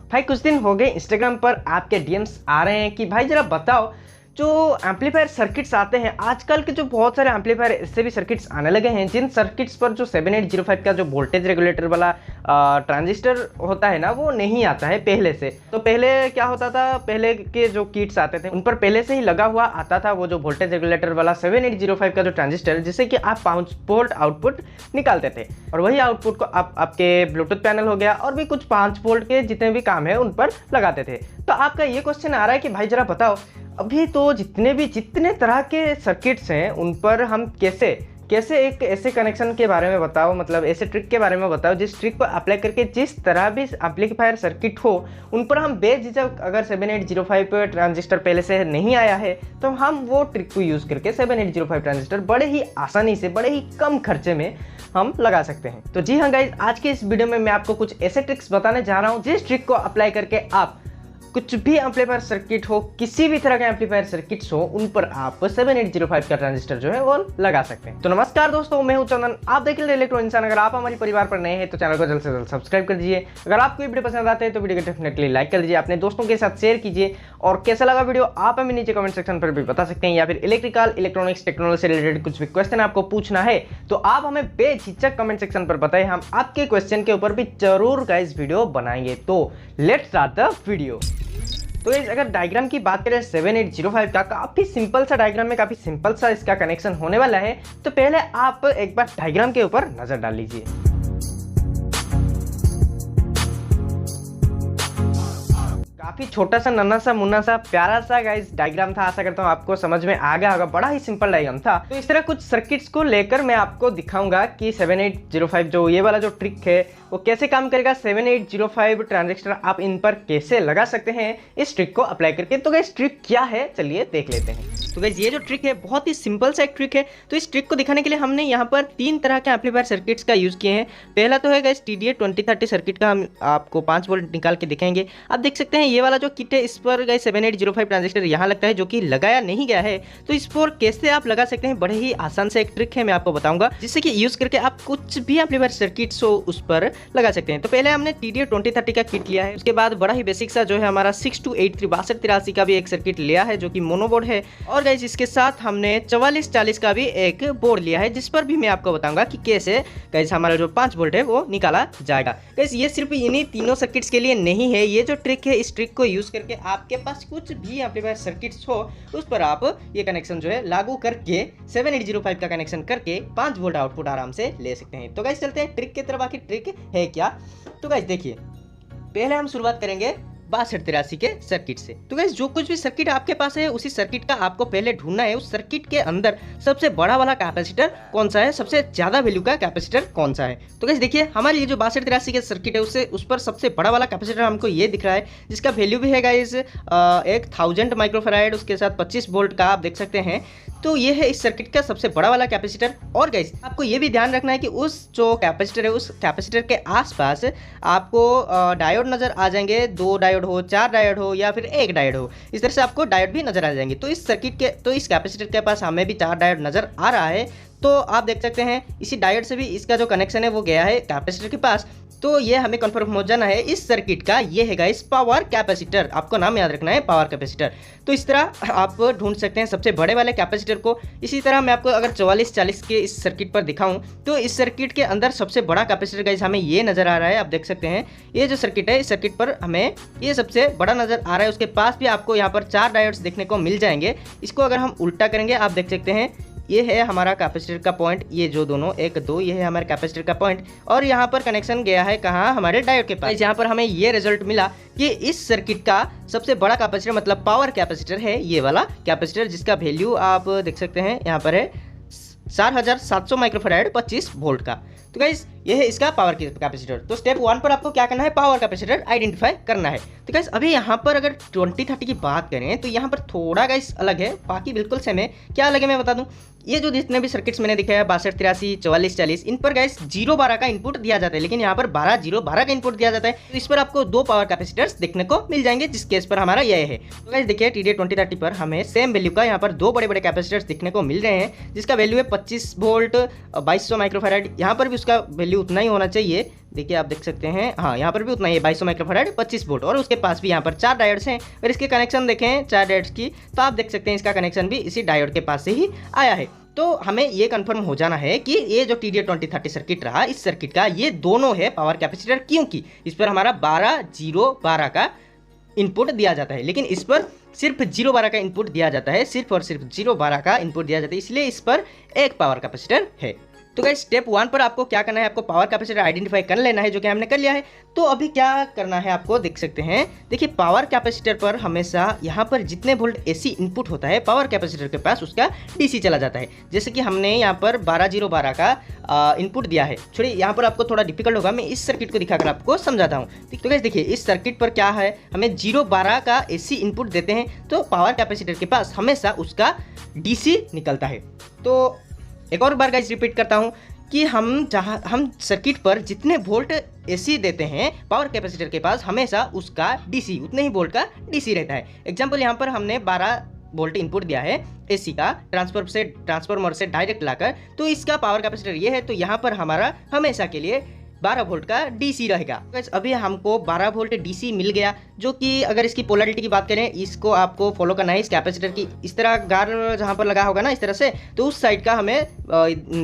भाई कुछ दिन हो गए इंस्टाग्राम पर आपके डीएम्स आ रहे हैं कि भाई जरा बताओ जो एम्पलीफायर सर्किट्स आते हैं आजकल के, जो बहुत सारे एम्पलीफायर इससे भी सर्किट्स आने लगे हैं, जिन सर्किट्स पर जो 7805 का जो वोल्टेज रेगुलेटर वाला ट्रांजिस्टर होता है ना, वो नहीं आता है पहले से। तो पहले क्या होता था, पहले के जो किट्स आते थे उन पर पहले से ही लगा हुआ आता था वो जो वोल्टेज रेगुलेटर वाला 7805 का जो ट्रांजिस्टर, जिससे कि आप 5 वोल्ट आउटपुट निकालते थे और वही आउटपुट को आप आपके ब्लूटूथ पैनल हो गया और भी कुछ 5 वोल्ट के जितने भी काम है उन पर लगाते थे। तो आपका ये क्वेश्चन आ रहा है कि भाई जरा बताओ, अभी तो जितने तरह के सर्किट्स हैं उन पर हम कैसे एक ऐसे कनेक्शन के बारे में बताओ, मतलब ऐसे ट्रिक के बारे में बताओ जिस ट्रिक को अप्लाई करके जिस तरह भी एम्पलीफायर सर्किट हो उन पर हम बेझिझक, अगर 7805 ट्रांजिस्टर पहले से नहीं आया है तो हम वो ट्रिक को यूज़ करके 7805 ट्रांजिस्टर बड़े ही आसानी से, बड़े ही कम खर्चे में हम लगा सकते हैं। तो जी हाँ गाइज, आज के इस वीडियो में मैं आपको कुछ ऐसे ट्रिक्स बताने जा रहा हूँ जिस ट्रिक को अप्लाई करके आप कुछ भी एम्पलीफायर सर्किट हो, किसी भी तरह का एम्पलीफायर सर्किट्स हो, उन पर आप 7805 का ट्रांजिस्टर जो है वो लगा सकते हैं। तो नमस्कार दोस्तों, मैं हूं चंदन, आप देख रहे हैं इलेक्ट्रो इंसान। अगर आप हमारे परिवार पर नए हैं तो चैनल को जल्द से जल्द सब्सक्राइब कर दीजिए। अगर आपको ये वीडियो पसंद आते हैं तो वीडियो को डेफिनेटली लाइक कर दीजिए, अपने दोस्तों के साथ शेयर कीजिए और कैसा लगा वीडियो आप हमें नीचे कमेंट सेक्शन पर भी बता सकते हैं, या फिर इलेक्ट्रिकल इलेक्ट्रॉनिक्स टेक्नोलॉजी से रिलेटेड कुछ भी क्वेश्चन आपको पूछना है तो आप हमें बेझिझक कमेंट सेक्शन पर बताएं, हम आपके क्वेश्चन के ऊपर भी जरूर गाइस वीडियो बनाएंगे। तो लेट्स स्टार्ट द वीडियो। तो अगर डायग्राम की बात करें 7805 का, काफ़ी सिंपल सा डायग्राम में काफ़ी सिंपल सा इसका कनेक्शन होने वाला है। तो पहले आप एक बार डायग्राम के ऊपर नज़र डाल लीजिए। काफ़ी छोटा सा, नन्हा सा, मुन्ना सा, प्यारा सा गाइस डायग्राम था। आशा करता हूँ आपको समझ में आ गया होगा, बड़ा ही सिंपल डायग्राम था। तो इस तरह कुछ सर्किट्स को लेकर मैं आपको दिखाऊंगा कि 7805 जो ये वाला जो ट्रिक है वो कैसे काम करेगा, 7805 ट्रांजिस्टर आप इन पर कैसे लगा सकते हैं इस ट्रिक को अप्लाई करके। तो गाइस ट्रिक क्या है, चलिए देख लेते हैं। तो गाइस ये जो ट्रिक है बहुत ही सिंपल सा एक ट्रिक है। तो इस ट्रिक को दिखाने के लिए हमने यहाँ पर 3 तरह के एम्पलीफायर सर्किट्स का यूज़ किए हैं। पहला तो है गाइस TDA 2030 सर्किट का, हम आपको 5 वोल्ट निकाल के दिखाएंगे। आप देख सकते हैं ये वाला जो किट है इस पर गाइस 7805 ट्रांजिस्टर यहाँ लगता है, जो कि लगाया नहीं गया है। तो इस पर कैसे आप लगा सकते हैं, बड़े ही आसान से एक ट्रिक है, मैं आपको बताऊंगा, जिससे कि यूज़ करके आप कुछ भी एम्पलीफायर सर्किट्स हो उस पर लगा सकते हैं। तो पहले हमने TDA 2030 का किट लिया है, उसके बाद बड़ा ही बेसिक सा जो है हमारा 6283 6283 का भी एक सर्किट लिया है जो कि मोनोबोर्ड है, और गाइस इसके साथ हमने 4440 का भी एक बोर्ड लिया है जिस पर भी मैं आपको बताऊंगा कि कैसे गाइस हमारा जो 5 वोल्ट है वो निकाला जाएगा। गाइस ये सिर्फ इन्हीं तीनों सर्किट्स के लिए नहीं है, ये जो ट्रिक है इस ट्रिक को यूज करके आपके पास कुछ भी एम्पलीफायर सर्किट्स हो उस पर आप ये कनेक्शन जो है लागू करके 7805 का कनेक्शन करके 5 वोल्ट आउटपुट आराम से ले सकते हैं। तो गाइस चलते हैं ट्रिक की तरफ। आखिर ट्रिक है क्या, तो गाइस देखिए, पहले हम शुरुआत करेंगे 6283 के सर्किट से। तो गाइस जो कुछ भी सर्किट आपके पास है उसी सर्किट का आपको पहले ढूंढना है, उस सर्किट के अंदर सबसे बड़ा वाला कैपेसिटर कौन सा है, सबसे ज्यादा वैल्यू का कैपेसिटर कौन सा है। तो गाइस देखिए हमारे ये जो 6283 के सर्किट है उस पर सबसे बड़ा वाला कैपेसिटर हमको ये दिख रहा है, जिसका वैल्यू भी है गाइस 1000 माइक्रोफैराड, उसके साथ 25 वोल्ट का आप देख सकते हैं। तो ये है इस सर्किट का सबसे बड़ा वाला कैपेसिटर। और गाइस आपको ये भी ध्यान रखना है कि उस जो कैपेसिटर है उस कैपेसिटर के आसपास आपको डायोड नजर आ जाएंगे, 2 डायोड हो, 4 डायोड हो या फिर 1 डायोड हो, इस तरह से आपको डायोड भी नजर आ जाएंगे। तो इस सर्किट के, तो इस कैपेसिटर के पास हमें भी 4 डायोड नजर आ रहा है। तो आप देख सकते हैं इसी डायोड से भी इसका जो कनेक्शन है वो गया है कैपेसिटर के पास। तो ये हमें कंफर्म हो जाना है इस सर्किट का ये है गाइस पावर कैपेसिटर, आपको नाम याद रखना है पावर कैपेसिटर। तो इस तरह आप ढूंढ सकते हैं सबसे बड़े वाले कैपेसिटर को। इसी तरह मैं आपको अगर 4440 के इस सर्किट पर दिखाऊं तो इस सर्किट के अंदर सबसे बड़ा कैपेसिटर गाइस हमें ये नजर आ रहा है। आप देख सकते हैं ये जो सर्किट है इस सर्किट पर हमें ये सबसे बड़ा नजर आ रहा है, उसके पास भी आपको यहाँ पर 4 डायोड्स देखने को मिल जाएंगे। इसको अगर हम उल्टा करेंगे आप देख सकते हैं ये है हमारा कैपेसिटर का पॉइंट, ये जो दोनों 1 2 ये है हमारे कैपेसिटर का पॉइंट, और यहाँ पर कनेक्शन गया है कहाँ, हमारे डायोड के पास। यहाँ पर हमें ये रिजल्ट मिला कि इस सर्किट का सबसे बड़ा कैपेसिटर मतलब पावर कैपेसिटर है ये वाला कैपेसिटर, जिसका वैल्यू आप देख सकते हैं यहाँ पर है 4700 माइक्रोफैराड 25 वोल्ट का। तो गाइस ये है इसका पावर कैपेसिटर। तो स्टेप 1 पर आपको क्या करना है, पावर कैपेसिटर आइडेंटिफाई करना है। तो गाइस अभी यहाँ पर अगर 2030 की बात करें तो यहाँ पर थोड़ा गाइस अलग है, बाकी बिल्कुल सेम है। क्या अलग है मैं बता दूं, ये जो जितने भी सर्किट्स मैंने दिखाया 6283 4440 इन पर गाइस 012 का इनपुट दिया जाता है, लेकिन यहाँ पर 12 का इनपुट दिया जाता है। तो इस पर आपको 2 पावर कैपेसिटर्स देखने को मिल जाएंगे, जिस केस पर हमारा यह है। तो गाइस देखिए TDA 2030 पर हमें सेम वैल्यू का यहाँ पर 2 बड़े बड़े कैपेसिटर्स देखने को मिल रहे हैं, जिसका वैल्यू है 25 वोल्ट 2200 माइक्रोफैराड। यहाँ पर भी उसका वैल्यू उतना ही होना चाहिए। देखिए आप देख सकते हैं, हाँ यहाँ पर भी उतना ही है, 2200 माइक्रोफैराड 25 वोल्ट। और उसके पास भी यहाँ पर 4 डायोड्स हैं। और इसके कनेक्शन देखें 4 डायोड्स की, तो आप देख सकते हैं इसका कनेक्शन भी इसी डायोड के पास से ही आया है। तो हमें ये कंफर्म हो जाना है कि ये जो TDA2030 सर्किट रहा, इस सर्किट का ये दोनों है पावर कैपेसिटर, क्योंकि इस पर हमारा 12-0-12 का इनपुट दिया जाता है, लेकिन इस पर सिर्फ 0-12 का इनपुट दिया जाता है, सिर्फ और सिर्फ 0-12 का इनपुट दिया जाता है, इसलिए इस पर एक पावर कैपेसिटर है। तो गाइस स्टेप 1 पर आपको क्या करना है, आपको पावर कैपेसिटर आइडेंटिफाई कर लेना है, जो कि हमने कर लिया है। तो अभी क्या करना है आपको देख सकते हैं, देखिए पावर कैपेसिटर पर हमेशा यहाँ पर जितने वोल्ट AC इनपुट होता है, पावर कैपेसिटर के पास उसका DC चला जाता है। जैसे कि हमने यहाँ पर 12-0-12 का इनपुट दिया है। छोड़िए यहाँ पर आपको थोड़ा डिफिकल्ट होगा, मैं इस सर्किट को दिखाकर आपको समझाता हूँ। तो गाइस देखिए इस सर्किट पर क्या है, हमें 0-12 का AC इनपुट देते हैं, तो पावर कैपेसिटर के पास हमेशा उसका DC निकलता है। तो एक और बार गाइस रिपीट करता हूँ कि हम सर्किट पर जितने वोल्ट AC देते हैं, पावर कैपेसिटर के पास हमेशा उसका DC उतने ही वोल्ट का DC रहता है। एग्जांपल यहाँ पर हमने 12 वोल्ट इनपुट दिया है AC का ट्रांसफार्मर से डायरेक्ट लाकर, तो इसका पावर कैपेसिटर ये है, तो यहाँ पर हमारा हमेशा के लिए 12 वोल्ट का DC रहेगा। अभी हमको 12 वोल्ट DC मिल गया, जो कि अगर इसकी पोलैरिटी की बात करें, इसको आपको फॉलो करना है। इस कैपेसिटर की इस तरह गार जहाँ पर लगा होगा ना इस तरह से, तो उस साइड का हमें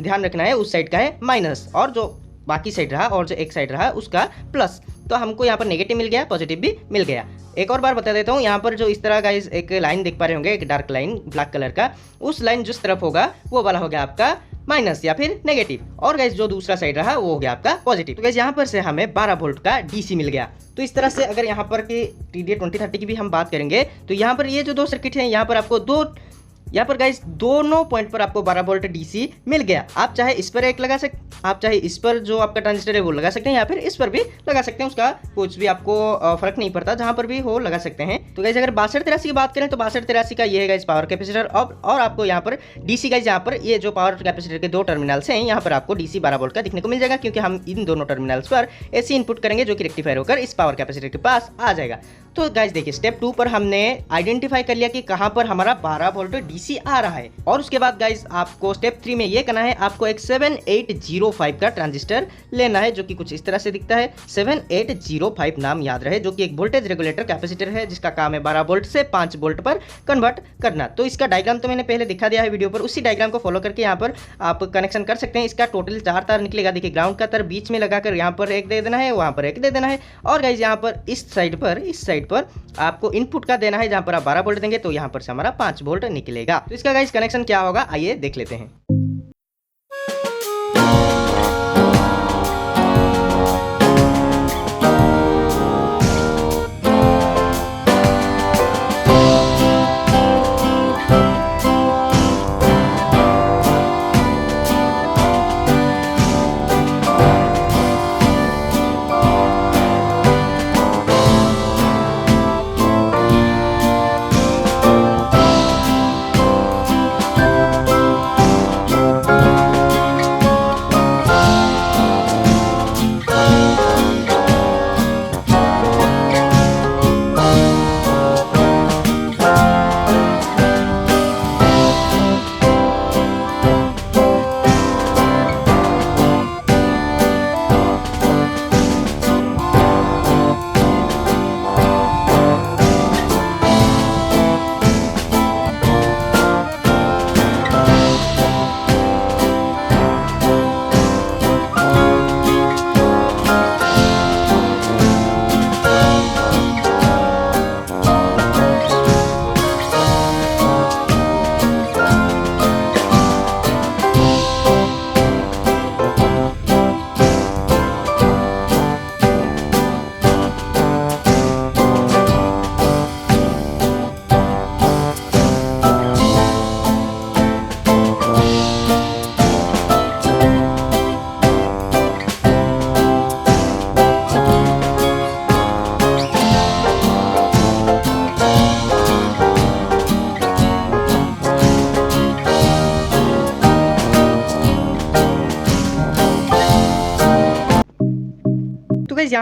ध्यान रखना है, उस साइड का है माइनस, और जो बाकी साइड रहा और जो एक साइड रहा उसका प्लस। तो हमको यहाँ पर नेगेटिव मिल गया, पॉजिटिव भी मिल गया। एक और बार बता देता हूँ, यहाँ पर जो इस तरह का एक लाइन देख पा रहे होंगे, एक डार्क लाइन ब्लैक कलर का, उस लाइन जिस तरफ होगा वो वाला हो गया आपका माइनस या फिर नेगेटिव, और गाइस जो दूसरा साइड रहा वो हो गया आपका पॉजिटिव। तो गाइस यहाँ पर से हमें 12 वोल्ट का DC मिल गया। तो इस तरह से अगर यहाँ पर की TDA2030 की भी हम बात करेंगे, तो यहाँ पर ये जो दो सर्किट हैं, यहाँ पर आपको यहाँ पर गाइस दोनों पॉइंट पर आपको 12 वोल्ट DC मिल गया। आप चाहे इस पर एक लगा सकते, आप चाहे इस पर जो आपका ट्रांजिस्टर है वो लगा सकते हैं, या फिर इस पर भी लगा सकते हैं, उसका कुछ भी आपको फर्क नहीं पड़ता, जहां पर भी हो लगा सकते हैं। तो गाइस अगर 62-83 की बात करें, तो 62-83 का ये है गाइस पावर कैपेसिटर। और आपको यहाँ पर DC गाइस, यहाँ पर ये जो पावर कैपेसिटर के 2 टर्मिनल्स हैं, यहाँ पर आपको DC 12 वोल्ट का दिखने को मिल जाएगा, क्योंकि हम इन दोनों टर्मिनल्स पर AC इनपुट करेंगे, जो कि रेक्टिफायर होकर इस पावर कैपेसिटर के पास आ जाएगा। तो गाइस देखिए स्टेप 2 पर हमने आइडेंटिफाई कर लिया कि कहां पर हमारा 12 वोल्ट DC आ रहा है। और उसके बाद गाइस आपको स्टेप 3 में ये करना है, आपको एक 7805 का ट्रांजिस्टर लेना है, जो कि कुछ इस तरह से दिखता है। 7805 नाम याद रहे, जो कि एक वोल्टेज रेगुलेटर कैपेसिटर है, जिसका काम है 12 वोल्ट से 5 वोल्ट पर कन्वर्ट करना। तो इसका डायग्राम तो मैंने पहले दिखा दिया है वीडियो पर, उसी डायग्राम को फॉलो करके यहाँ पर आप कनेक्शन कर सकते हैं। इसका टोटल 4 तार निकलेगा। देखिए ग्राउंड का तार बीच में लगाकर यहाँ पर एक दे देना है, वहां पर एक दे देना है, और गाइस यहाँ पर इस साइड पर आपको इनपुट का देना है, जहां पर आप 12 वोल्ट देंगे तो यहाँ पर से हमारा 5 वोल्ट निकलेगा। तो इसका गाइस कनेक्शन क्या होगा, आइए देख लेते हैं।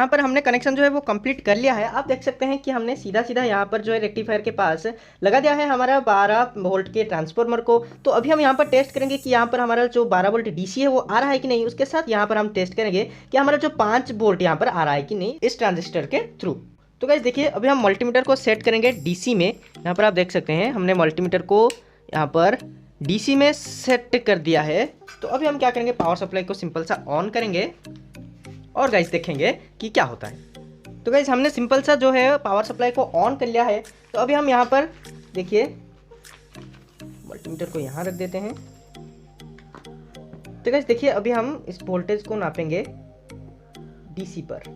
यहाँ पर हमने कनेक्शन जो है वो कंप्लीट कर लिया है। आप देख सकते हैं कि हमने सीधा सीधा यहाँ पर जो है रेक्टिफायर के पास लगा दिया है हमारा 12 वोल्ट के ट्रांसफार्मर को। तो अभी हम यहाँ पर टेस्ट करेंगे कि यहाँ पर हमारा जो 12 वोल्ट डीसी है वो आ रहा है कि नहीं। उसके साथ यहाँ पर हम टेस्ट करेंगे कि हमारा जो 5 वोल्ट यहाँ पर आ रहा है कि नहीं इस ट्रांजिस्टर के थ्रू। तो गाइस देखिए, अभी हम मल्टीमीटर को सेट करेंगे डीसी में। यहाँ पर आप देख सकते हैं हमने मल्टीमीटर को यहाँ पर डीसी में सेट कर दिया है। तो अभी हम क्या करेंगे, पावर सप्लाई को सिंपल सा ऑन करेंगे और गाइस देखेंगे कि क्या होता है। तो गाइस हमने सिंपल सा जो है पावर सप्लाई को ऑन कर लिया है। तो अभी हम यहाँ पर देखिए मल्टीमीटर को यहाँ रख देते हैं। तो गाइस देखिए, अभी हम इस वोल्टेज को नापेंगे डीसी पर।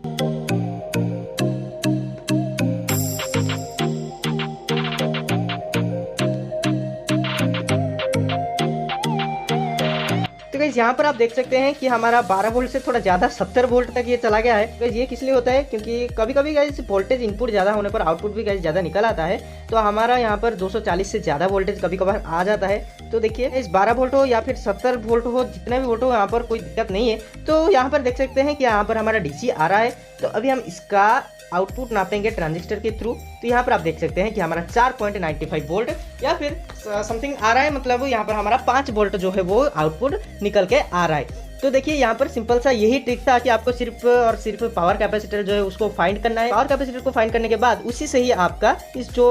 तो गाइस यहाँ पर आप देख सकते हैं कि हमारा 12 वोल्ट से थोड़ा ज़्यादा 70 वोल्ट तक ये चला गया है। गाइस ये किस लिए होता है, क्योंकि कभी कभी गाइस वोल्टेज इनपुट ज़्यादा होने पर आउटपुट भी गाइस ज़्यादा निकल आता है। तो हमारा यहाँ पर 240 से ज़्यादा वोल्टेज कभी कभार आ जाता है। तो देखिए इस 12 वोल्ट हो या फिर 70 वोल्ट हो, जितना भी वोल्ट हो यहाँ पर कोई दिक्कत नहीं है। तो यहाँ पर देख सकते हैं कि यहाँ पर हमारा डीसी आ रहा है। तो अभी हम इसका आउटपुट नापेंगे ट्रांजिस्टर के थ्रू। तो यहाँ पर आप देख सकते हैं कि हमारा 4.95 वोल्ट या फिर समथिंग आ रहा है, मतलब यहाँ पर हमारा 5 वोल्ट जो है वो आउटपुट निकल के आ रहा है। तो देखिए यहाँ पर सिंपल सा यही ट्रिक था कि आपको सिर्फ और सिर्फ पावर कैपेसिटर जो है उसको फाइंड करना है। पावर कैपेसिटर को फाइंड करने के बाद उसी से ही आपका इस जो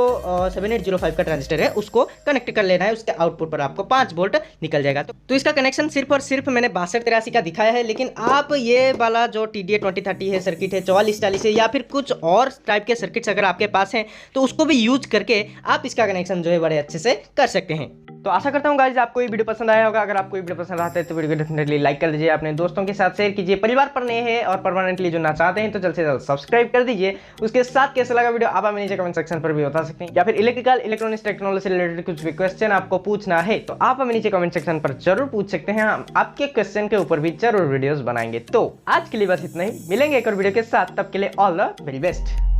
7805 का ट्रांजिस्टर है उसको कनेक्ट कर लेना है। उसके आउटपुट पर आपको 5 वोल्ट निकल जाएगा। तो इसका कनेक्शन सिर्फ और सिर्फ मैंने 6283 का दिखाया है, लेकिन आप ये वाला जो TDA 2030 है सर्किट है 4440 है या फिर कुछ और टाइप के सर्किट्स अगर आपके पास हैं तो उसको भी यूज करके आप इसका कनेक्शन जो है बड़े अच्छे से कर सकते हैं। तो आशा करता हूँ गाइस आपको ये वीडियो पसंद आया होगा। अगर आपको ये वीडियो पसंद आता है तो वीडियो को डेफिनेटली लाइक कर दीजिए, अपने दोस्तों के साथ शेयर कीजिए। परिवार पर नए हैं और परमानेंटली जो ना चाहते हैं तो जल्द से जल्द सब्सक्राइब कर दीजिए। उसके साथ कैसा लगा वीडियो आप हमें नीचे कमेंट सेक्शन पर भी बता सकते हैं, या फिर इलेक्ट्रिकल इलेक्ट्रॉनिक्स टेक्नोलॉजी से रिलेटेड कुछ भी क्वेश्चन आपको पूछना है तो आप हमें नीचे कमेंट सेक्शन पर जरूर पूछ सकते हैं। हम आपके क्वेश्चन के ऊपर भी जरूर वीडियोस बनाएंगे। तो आज के लिए बस इतना ही, मिलेंगे एक और वीडियो के साथ, तब के लिए ऑल द वेरी बेस्ट।